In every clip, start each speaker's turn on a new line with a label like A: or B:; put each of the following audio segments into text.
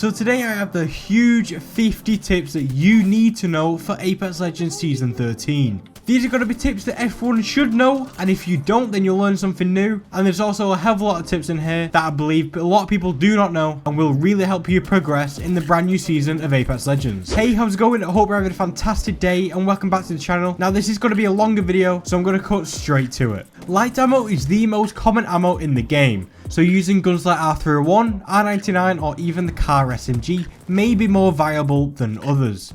A: So today I have the huge 50 tips that you need to know for Apex Legends Season 13. These are going to be tips that everyone should know, and if you don't, then you'll learn something new. And there's also a hell of a lot of tips in here that I believe a lot of people do not know and will really help you progress in the brand new season of Apex Legends. Hey, how's it going? I hope you're having a fantastic day and welcome back to the channel. Now this is going to be a longer video, so I'm going to cut straight to it. Light ammo is the most common ammo in the game, so using guns like R301, R99 or even the car SMG may be more viable than others.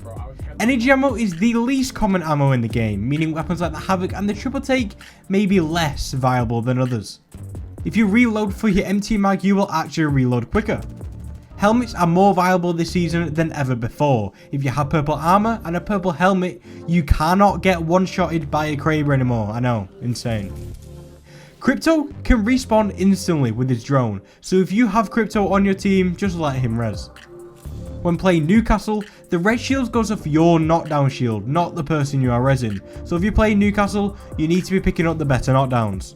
A: Energy ammo is the least common ammo in the game, meaning weapons like the Havoc and the Triple Take may be less viable than others. If you reload for your empty mag, you will actually reload quicker. Helmets are more viable this season than ever before. If you have purple armor and a purple helmet, you cannot get one-shotted by a Kraber anymore. I know, insane. Crypto can respawn instantly with his drone, so if you have Crypto on your team, just let him res. When playing Newcastle, the red shield goes off your knockdown shield, not the person you are resing. So if you're playing Newcastle, you need to be picking up the better knockdowns.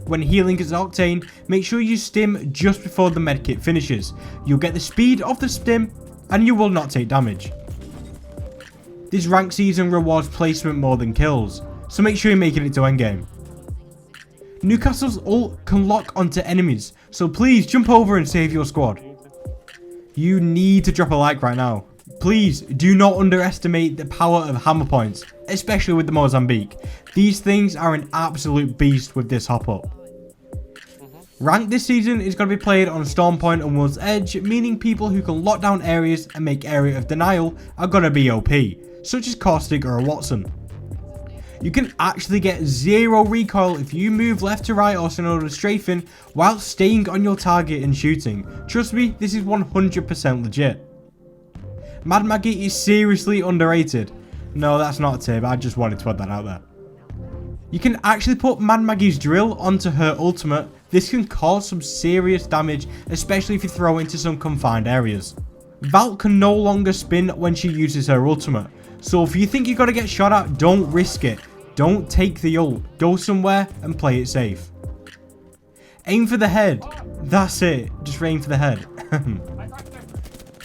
A: When healing as Octane, make sure you stim just before the medkit finishes. You'll get the speed of the stim and you will not take damage. This rank season rewards placement more than kills, so make sure you're making it to endgame. Newcastle's ult can lock onto enemies, so please jump over and save your squad. You need to drop a like right now. Please do not underestimate the power of hammer points, especially with the Mozambique. These things are an absolute beast with this hop up. Rank this season is going to be played on Storm Point and World's Edge, meaning people who can lock down areas and make area of denial are going to be OP, such as Caustic or a Watson. You can actually get zero recoil if you move left to right or send over strafing while staying on your target and shooting. Trust me, this is 100% legit. Mad Maggie is seriously underrated. No, that's not a tip, I just wanted to add that out there. You can actually put Mad Maggie's drill onto her ultimate. This can cause some serious damage, especially if you throw into some confined areas. Val can no longer spin when she uses her ultimate. So if you think you're going to get shot at, don't risk it. Don't take the ult. Go somewhere and play it safe. Aim for the head. That's it. Just aim for the head.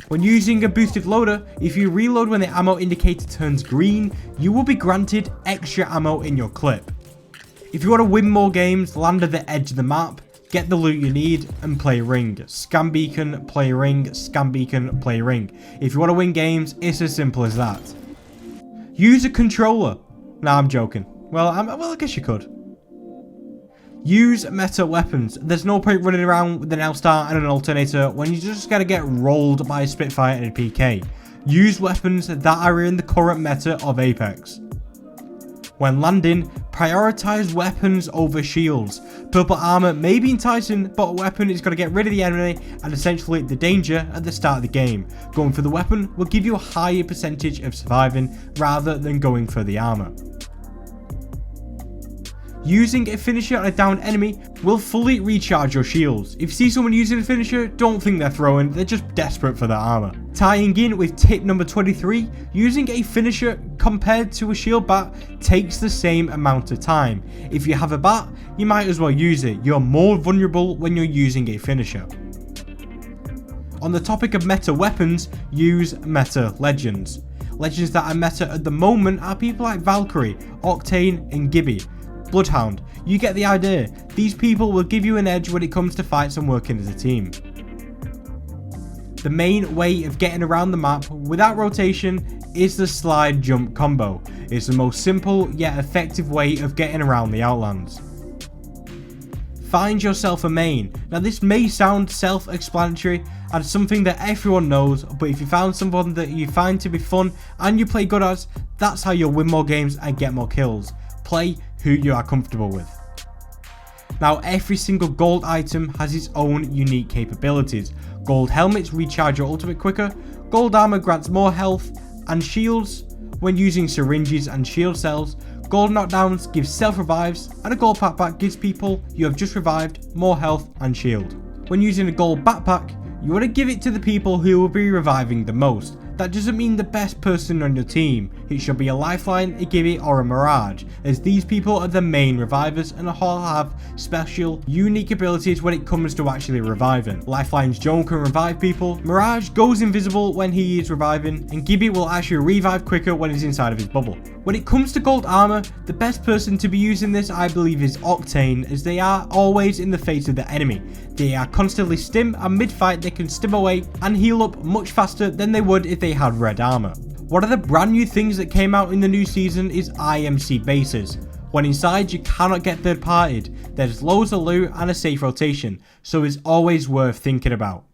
A: When using a boosted loader, if you reload when the ammo indicator turns green, you will be granted extra ammo in your clip. If you want to win more games, land at the edge of the map, get the loot you need, and play ring. Scan beacon, play ring, scan beacon, play ring. If you want to win games, it's as simple as that. Use a controller. Nah, I'm joking. Well, I guess you could. Use meta weapons. There's no point running around with an L-Star and an alternator when you just gotta get rolled by a Spitfire and a PK. Use weapons that are in the current meta of Apex. When landing, prioritize weapons over shields. Purple armor may be enticing, but a weapon is going to get rid of the enemy and essentially the danger at the start of the game. Going for the weapon will give you a higher percentage of surviving rather than going for the armor. Using a finisher on a downed enemy will fully recharge your shields. If you see someone using a finisher, don't think they're throwing, they're just desperate for that armor. Tying in with tip number 23, using a finisher compared to a shield bat takes the same amount of time. If you have a bat, you might as well use it. You're more vulnerable when you're using a finisher. On the topic of meta weapons, use meta legends. Legends that are meta at the moment are people like Valkyrie, Octane and Gibby. Bloodhound, you get the idea. These people will give you an edge when it comes to fights and working as a team. The main way of getting around the map without rotation is the slide jump combo. It's the most simple yet effective way of getting around the Outlands. Find yourself a main. Now this may sound self-explanatory and something that everyone knows, but if you found someone that you find to be fun and you play good as, that's how you'll win more games and get more kills. Play who you are comfortable with. Now every single gold item has its own unique capabilities. Gold helmets recharge your ultimate quicker, gold armor grants more health and shields when using syringes and shield cells, gold knockdowns give self revives, and a gold backpack gives people you have just revived more health and shield. When using a gold backpack, you want to give it to the people who will be reviving the most. That doesn't mean the best person on your team. It should be a lifeline, a gibby, or a mirage, as these people are the main revivers and all have special, unique abilities when it comes to actually reviving. Lifeline's Joan can revive people, Mirage goes invisible when he is reviving, and Gibby will actually revive quicker when he's inside of his bubble. When it comes to gold armor, the best person to be using this I believe is Octane, as they are always in the face of the enemy. They are constantly stim, and mid-fight they can stim away and heal up much faster than they would if they had red armor. One of the brand new things that came out in the new season is IMC bases. When inside, you cannot get third partied. There's loads of loot and a safe rotation, so it's always worth thinking about.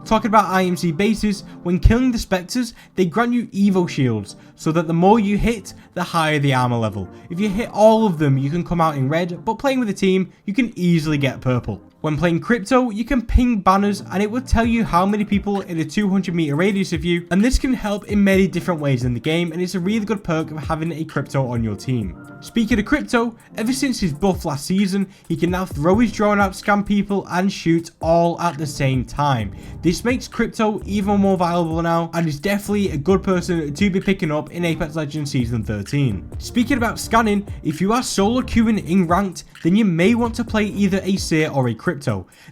A: Talking about IMC bases, when killing the Spectres, they grant you Evo shields, so that the more you hit, the higher the armor level. If you hit all of them, you can come out in red, but playing with a team, you can easily get purple. When playing crypto, you can ping banners and it will tell you how many people in a 200 meter radius of you, and this can help in many different ways in the game, and it's a really good perk of having a crypto on your team. Speaking of crypto, ever since his buff last season, he can now throw his drone out, scam people and shoot all at the same time. This makes crypto even more valuable now and is definitely a good person to be picking up in Apex Legends Season 13. Speaking about scanning, if you are solo queuing in ranked, then you may want to play either a Seer or a crypto.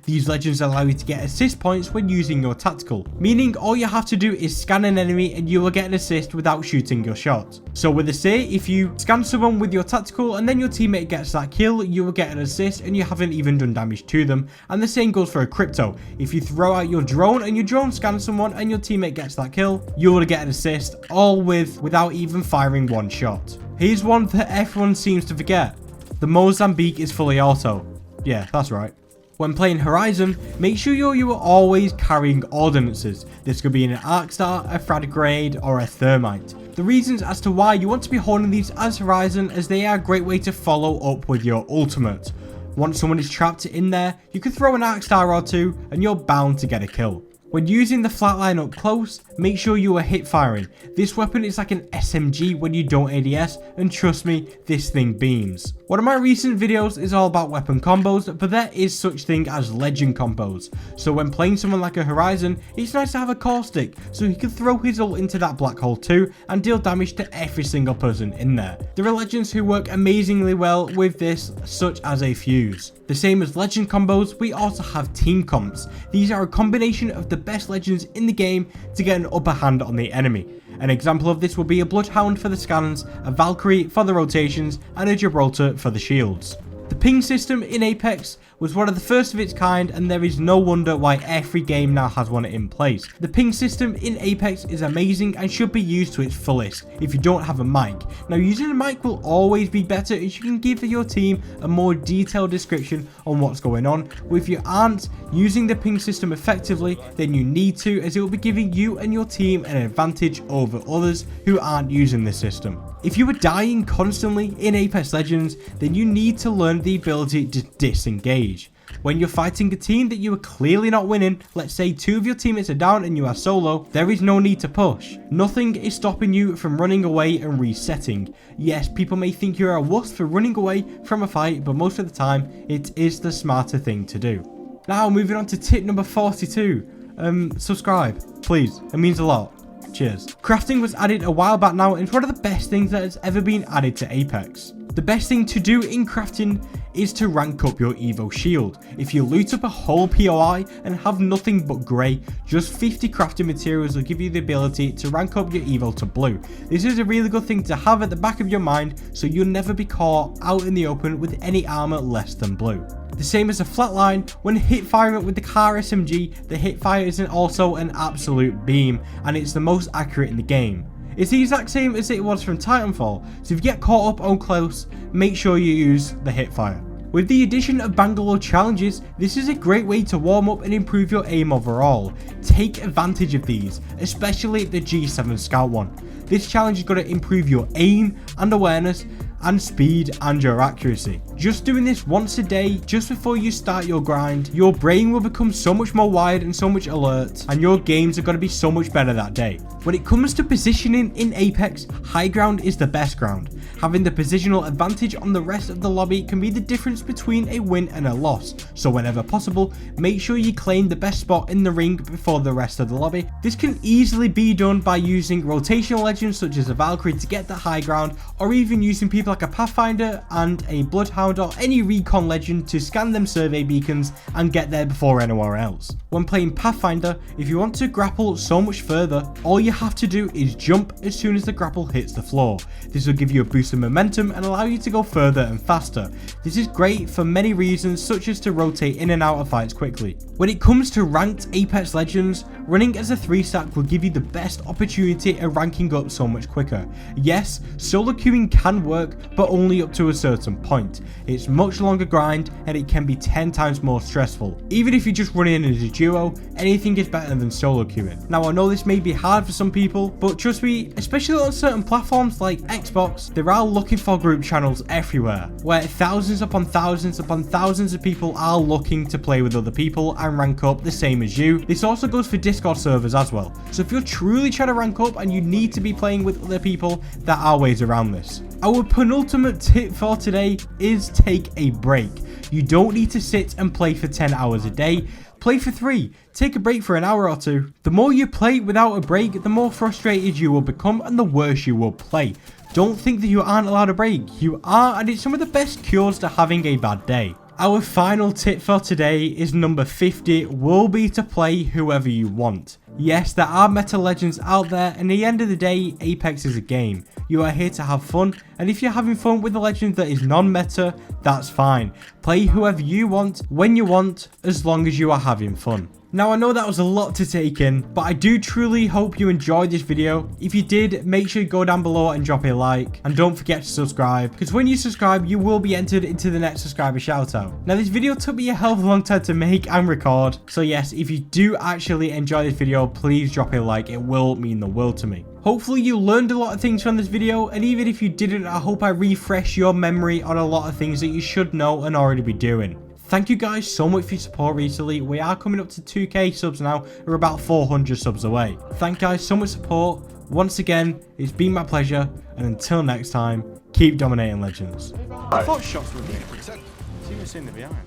A: These legends allow you to get assist points when using your tactical, meaning all you have to do is scan an enemy and you will get an assist without shooting your shot. So with a Seer, if you scan someone with your tactical and then your teammate gets that kill, you will get an assist and you haven't even done damage to them. And the same goes for a crypto. If you throw out your drone and your drone scans someone and your teammate gets that kill, you will get an assist, all without even firing one shot. Here's one that everyone seems to forget. The Mozambique is fully auto. Yeah, that's right. When playing Horizon, make sure you are always carrying ordnances. This could be an arc star, a frag grenade, or a thermite. The reasons as to why you want to be holding these as Horizon, as they are a great way to follow up with your ultimate. Once someone is trapped in there, you can throw an arc star or two and you're bound to get a kill. When using the flatline up close, make sure you are hip firing. This weapon is like an SMG when you don't ADS, and trust me, this thing beams. One of my recent videos is all about weapon combos, but there is such thing as legend combos. So when playing someone like a Horizon, it's nice to have a caustic, so he can throw his ult into that black hole too, and deal damage to every single person in there. There are legends who work amazingly well with this, such as a fuse. The same as legend combos, we also have team comps. These are a combination of the best legends in the game to get an upper hand on the enemy. An example of this will be a Bloodhound for the scans, a Valkyrie for the rotations, and a Gibraltar for the shields. The ping system in Apex was one of the first of its kind, and there is no wonder why every game now has one in place. The ping system in Apex is amazing and should be used to its fullest if you don't have a mic. Now, using a mic will always be better as you can give your team a more detailed description on what's going on, but if you aren't using the ping system effectively, then you need to, as it will be giving you and your team an advantage over others who aren't using this system. If you are dying constantly in Apex Legends, then you need to learn the ability to disengage. When you're fighting a team that you are clearly not winning, let's say 2 of your teammates are down and you are solo, there is no need to push. Nothing is stopping you from running away and resetting. Yes, people may think you're a wuss for running away from a fight, but most of the time, it is the smarter thing to do. Now, moving on to tip number 42. Subscribe, please, it means a lot. Cheers. Crafting was added a while back now, and it's one of the best things that has ever been added to Apex. The best thing to do in crafting is to rank up your Evo shield. If you loot up a whole POI and have nothing but grey, just 50 crafting materials will give you the ability to rank up your Evo to blue. This is a really good thing to have at the back of your mind, so you'll never be caught out in the open with any armor less than blue. The same as a flatline, when hip firing with the car SMG, the hip fire is also an absolute beam, and it's the most accurate in the game. It's the exact same as it was from Titanfall, so if you get caught up on close, make sure you use the hip fire. With the addition of Bangalore challenges, this is a great way to warm up and improve your aim overall. Take advantage of these, especially the G7 Scout one. This challenge is going to improve your aim and awareness and speed and your accuracy. Just doing this once a day, just before you start your grind, your brain will become so much more wired and so much alert, and your games are going to be so much better that day. When it comes to positioning in Apex, high ground is the best ground. Having the positional advantage on the rest of the lobby can be the difference between a win and a loss, so whenever possible, make sure you claim the best spot in the ring before the rest of the lobby. This can easily be done by using rotational legends such as a Valkyrie to get the high ground, or even using people like a Pathfinder and a Bloodhound or any recon legend to scan them survey beacons and get there before anywhere else. When playing Pathfinder, if you want to grapple so much further, all you have to do is jump as soon as the grapple hits the floor. This will give you a boost of momentum and allow you to go further and faster. This is great for many reasons, such as to rotate in and out of fights quickly. When it comes to ranked Apex Legends, running as a 3-stack will give you the best opportunity at ranking up so much quicker. Yes, solo queuing can work, but only up to a certain point. It's much longer grind and it can be 10 times more stressful. Even if you just run in as a duo, anything is better than solo queuing. Now I know this may be hard for some people, but trust me, especially on certain platforms like Xbox, there are looking for group channels everywhere, where thousands upon thousands of people are looking to play with other people and rank up the same as you. This also goes for Discord servers as well. So if you're truly trying to rank up and you need to be playing with other people, there are ways around this. Our penultimate tip for today is take a break. You don't need to sit and play for 10 hours a day. Play for 3. Take a break for an hour or 2. The more you play without a break, the more frustrated you will become and the worse you will play. Don't think that you aren't allowed a break. You are, and it's some of the best cures to having a bad day. Our final tip for today is number 50, will be to play whoever you want. Yes, there are meta legends out there, and at the end of the day, Apex is a game. You are here to have fun, and if you're having fun with a legend that is non-meta, that's fine. Play whoever you want, when you want, as long as you are having fun. Now I know that was a lot to take in, but I do truly hope you enjoyed this video. If you did, make sure you go down below and drop a like, and don't forget to subscribe, because when you subscribe you will be entered into the next subscriber shoutout. Now this video took me a hell of a long time to make and record, so yes, if you do actually enjoy this video, please drop a like, it will mean the world to me. Hopefully you learned a lot of things from this video, and even if you didn't, I hope I refresh your memory on a lot of things that you should know and already be doing. Thank you guys so much for your support recently. We are coming up to 2k subs now. We're about 400 subs away. Thank you guys so much support. Once again, it's been my pleasure. And until next time, keep dominating legends. I thought shots were being protected. See what's in the behind.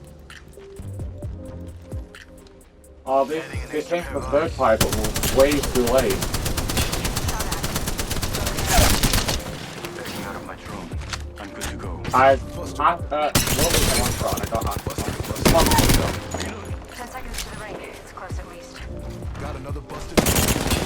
B: Oh, this came from the third pipe, but was way too late.
C: Backing out of my drone. I'm good to go.
B: What was the one shot? I got that.
C: 10 seconds to the ring. It's close at least. Got another busted.